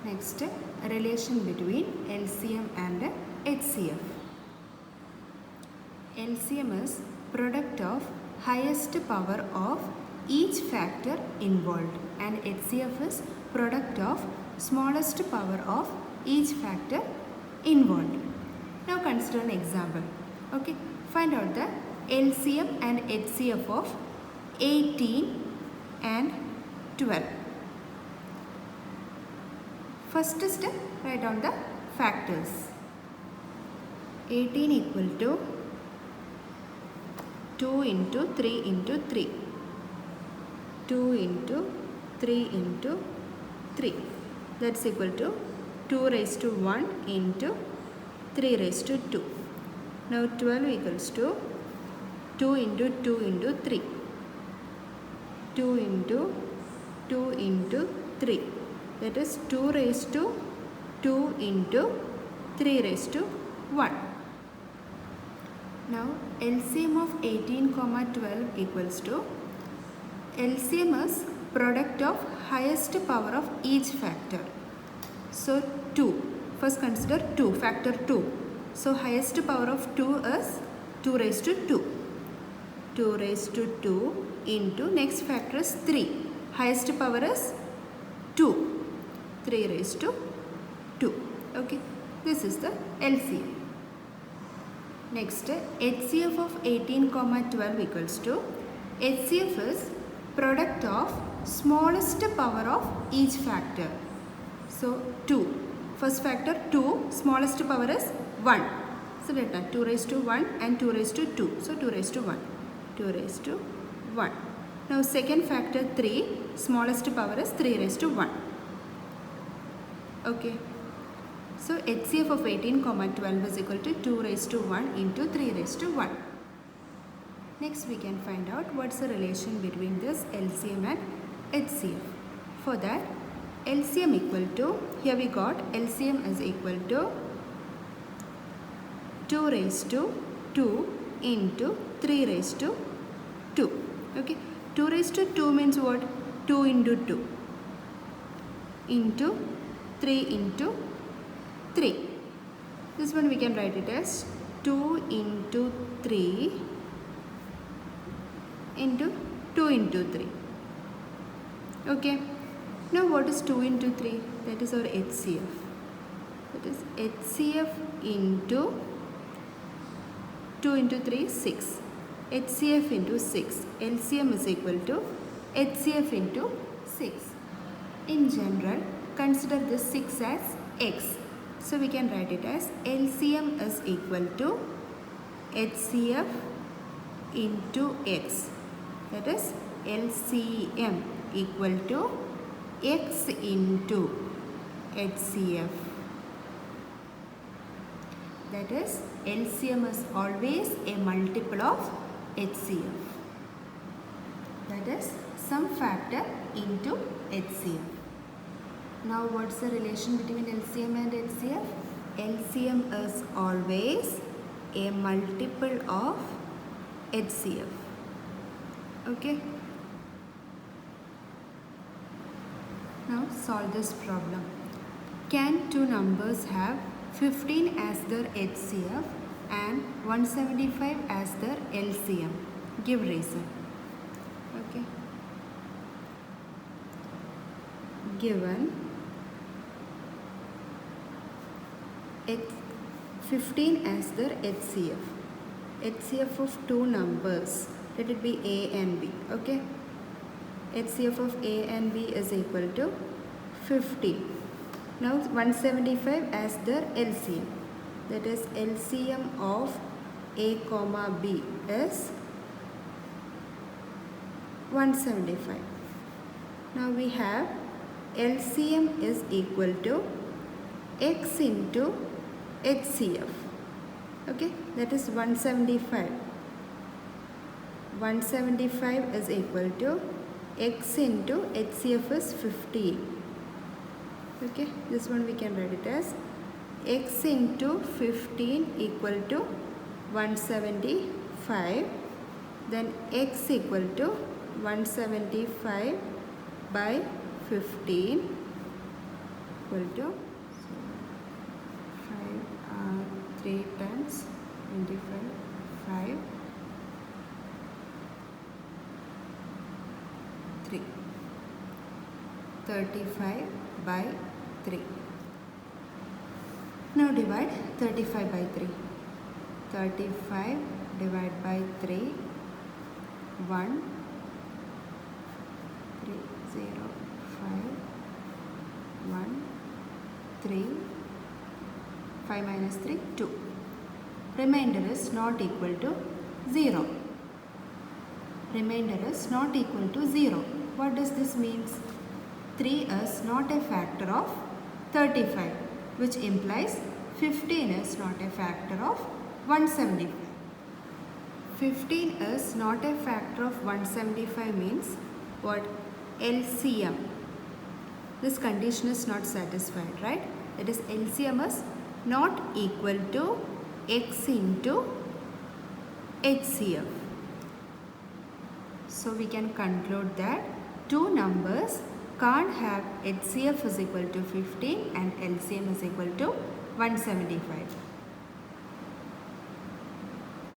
Next, relation between LCM and HCF. LCM is product of highest power of each factor involved, and HCF is product of smallest power of each factor involved. Now consider an example. Okay, find out the LCM and HCF of 18 and 12. First step, write down the factors. 18 equal to 2 into 3 into 3. 2 into 3 into 3. That's equal to 2 raised to 1 into 3 raised to 2. Now 12 equals to 2 into 2 into 3. 2 into 2 into 3. That is 2 raised to 2 into 3 raised to 1. Now LCM of 18, 12 equals to, LCM is product of highest power of each factor. So 2. First consider 2, factor 2. So highest power of 2 is 2 raised to 2. 2 raised to 2 into, next factor is 3. Highest power is 2. 3 raised to 2. Okay, this is the LCM. Next, HCF of 18, 12 equals to, HCF is product of smallest power of each factor. So 2. First factor 2, smallest power is 1. So let us 2 raised to 1 and 2 raised to 2. So 2 raised to 1. 2 raised to 1. Now second factor 3, smallest power is 3 raised to 1. Okay. So HCF of 18, 12 is equal to 2 raised to 1 into 3 raised to 1. Next we can find out what's the relation between this LCM and HCF. For that, LCM equal to, here we got LCM is equal to 2 raised to 2 into 3 raised to 2. Okay, 2 raised to 2 means what? 2 into 2 into 3 into 3. This one we can write it as 2 into 3 into 2 into 3. Okay. Now what is 2 into 3? That is our HCF. That is HCF into 2 into 3 is 6. HCF into 6. LCM is equal to HCF into 6. In general, consider this 6 as x. So we can write it as LCM is equal to HCF into x. That is LCM equal to x into HCF. That is LCM is always a multiple of HCF. That is some factor into HCF. Now what's the relation between LCM and HCF? LCM is always a multiple of HCF. Okay. Now solve this problem. Can two numbers have 15 as their HCF and 175 as their LCM? Give reason. Okay. Given 15 as their HCF. HCF of two numbers, let it be A and B. Okay. HCF of A and B is equal to 15. Now 175 as their LCM. That is LCM of A comma B is 175. Now we have LCM is equal to x into HCF. Okay, that is 175. 175 is equal to x into HCF is 15. Okay, this one we can write it as x into 15 equal to 175. Then x equal to 175 by 15 equal to 3 times 25, 5, 3. 35 by 3. Now divide 35 by 3. 35 divided by 3. 1, 3, 0, 5, 1, 3, 5 minus 3, 2. Remainder is not equal to 0. Remainder is not equal to 0. What does this mean? 3 is not a factor of 35, which implies 15 is not a factor of 175. 15 is not a factor of 175 means what? LCM. This condition is not satisfied, right? That is, LCM is not equal to x into HCF. So we can conclude that two numbers can't have HCF is equal to 15 and LCM is equal to 175.